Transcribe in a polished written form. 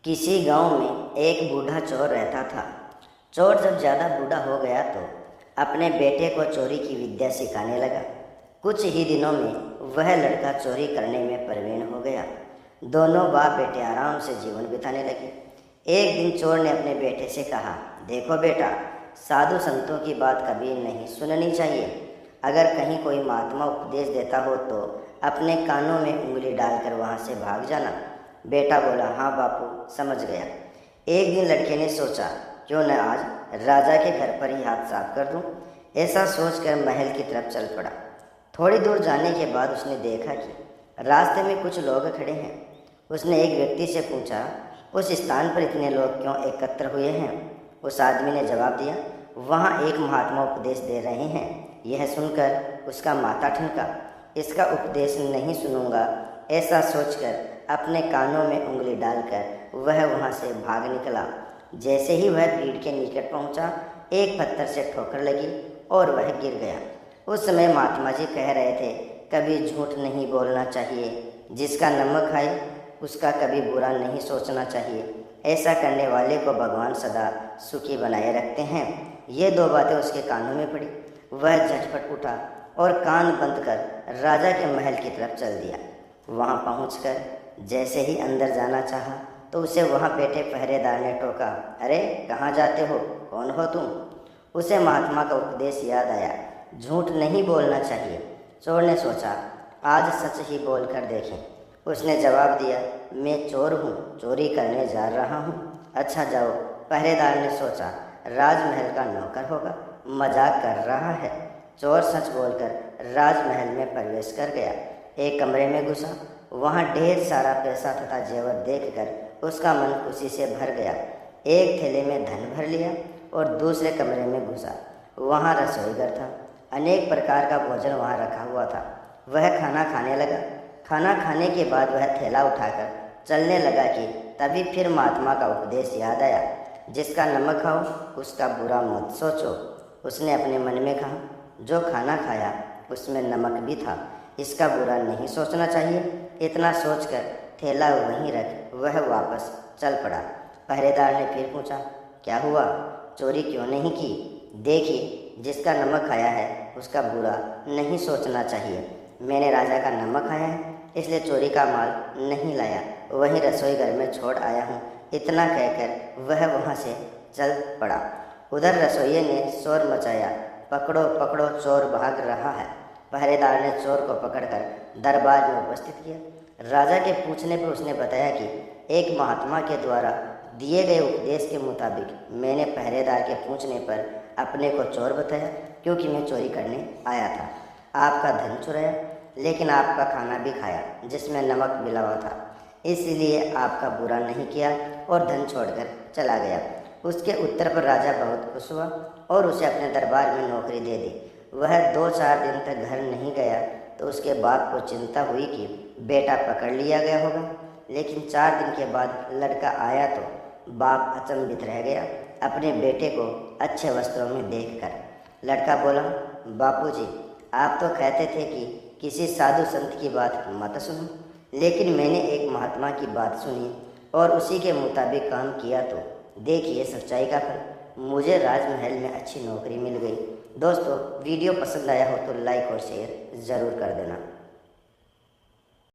किसी गांव में एक बूढ़ा चोर रहता था। चोर जब ज़्यादा बूढ़ा हो गया तो अपने बेटे को चोरी की विद्या सिखाने लगा। कुछ ही दिनों में वह लड़का चोरी करने में प्रवीण हो गया। दोनों बाप बेटे आराम से जीवन बिताने लगे। एक दिन चोर ने अपने बेटे से कहा, देखो बेटा, साधु संतों की बात कभी नहीं सुननी चाहिए। अगर कहीं कोई महात्मा उपदेश देता हो तो अपने कानों में उंगली डालकर वहाँ से भाग जाना। बेटा बोला, हाँ बापू, समझ गया। एक दिन लड़के ने सोचा, क्यों न आज राजा के घर पर ही हाथ साफ कर दूं। ऐसा सोचकर महल की तरफ चल पड़ा। थोड़ी दूर जाने के बाद उसने देखा कि रास्ते में कुछ लोग खड़े हैं। उसने एक व्यक्ति से पूछा, उस स्थान पर इतने लोग क्यों एकत्र हुए हैं? उस आदमी ने जवाब दिया, वहाँ एक महात्मा उपदेश दे रहे हैं। यह सुनकर उसका माथा ठनका। इसका उपदेश नहीं सुनूंगा, ऐसा सोचकर अपने कानों में उंगली डालकर वह वहाँ से भाग निकला। जैसे ही वह भीड़ के निकट पहुँचा, एक पत्थर से ठोकर लगी और वह गिर गया। उस समय महात्मा जी कह रहे थे, कभी झूठ नहीं बोलना चाहिए, जिसका नमक खाए उसका कभी बुरा नहीं सोचना चाहिए। ऐसा करने वाले को भगवान सदा सुखी बनाए रखते हैं। ये दो बातें उसके कानों में पड़ी। वह झटपट उठा और कान बंद कर राजा के महल की तरफ चल दिया। वहाँ पहुंचकर जैसे ही अंदर जाना चाहा तो उसे वहाँ बैठे पहरेदार ने टोका, अरे कहाँ जाते हो, कौन हो तुम? उसे महात्मा का उपदेश याद आया, झूठ नहीं बोलना चाहिए। चोर ने सोचा, आज सच ही बोल कर देखें। उसने जवाब दिया, मैं चोर हूँ, चोरी करने जा रहा हूँ। अच्छा जाओ। पहरेदार ने सोचा, राजमहल का नौकर होगा, मजाक कर रहा है। चोर सच बोलकर राजमहल में प्रवेश कर गया। एक कमरे में घुसा। वहाँ ढेर सारा पैसा तथा जेवर देखकर उसका मन खुशी से भर गया। एक थैले में धन भर लिया और दूसरे कमरे में घुसा। वहाँ रसोईघर था। अनेक प्रकार का भोजन वहाँ रखा हुआ था। वह खाना खाने लगा। खाना खाने के बाद वह थैला उठाकर चलने लगा कि तभी फिर महात्मा का उपदेश याद आया, जिसका नमक खाओ उसका बुरा मत सोचो। उसने अपने मन में कहा, जो खाना खाया उसमें नमक भी था, इसका बुरा नहीं सोचना चाहिए। इतना सोचकर थैला वहीं रख वह वापस चल पड़ा। पहरेदार ने फिर पूछा, क्या हुआ, चोरी क्यों नहीं की? देखिए, जिसका नमक खाया है उसका बुरा नहीं सोचना चाहिए। मैंने राजा का नमक खाया है, इसलिए चोरी का माल नहीं लाया, वहीं रसोई घर में छोड़ आया हूँ। इतना कहकर वह वहाँ से चल पड़ा। उधर रसोइये ने शोर मचाया, पकड़ो पकड़ो, चोर भाग रहा है। पहरेदार ने चोर को पकड़कर दरबार में उपस्थित किया। राजा के पूछने पर उसने बताया कि एक महात्मा के द्वारा दिए गए उपदेश के मुताबिक मैंने पहरेदार के पूछने पर अपने को चोर बताया, क्योंकि मैं चोरी करने आया था। आपका धन चुराया, लेकिन आपका खाना भी खाया जिसमें नमक मिला हुआ था, इसलिए आपका बुरा नहीं किया और धन छोड़कर चला गया। उसके उत्तर पर राजा बहुत खुश हुआ और उसे अपने दरबार में नौकरी दे दी। वह 2-4 दिन तक घर नहीं गया तो उसके बाप को चिंता हुई कि बेटा पकड़ लिया गया होगा। लेकिन 4 दिन के बाद लड़का आया तो बाप अचंभित रह गया अपने बेटे को अच्छे वस्त्रों में देखकर। लड़का बोला, बापूजी, आप तो कहते थे कि किसी साधु संत की बात मत सुनो, लेकिन मैंने एक महात्मा की बात सुनी और उसी के मुताबिक काम किया तो देखिए सच्चाई का फल। मुझे राजमहल में अच्छी नौकरी मिल गई। दोस्तों, वीडियो पसंद आया हो तो लाइक और शेयर ज़रूर कर देना।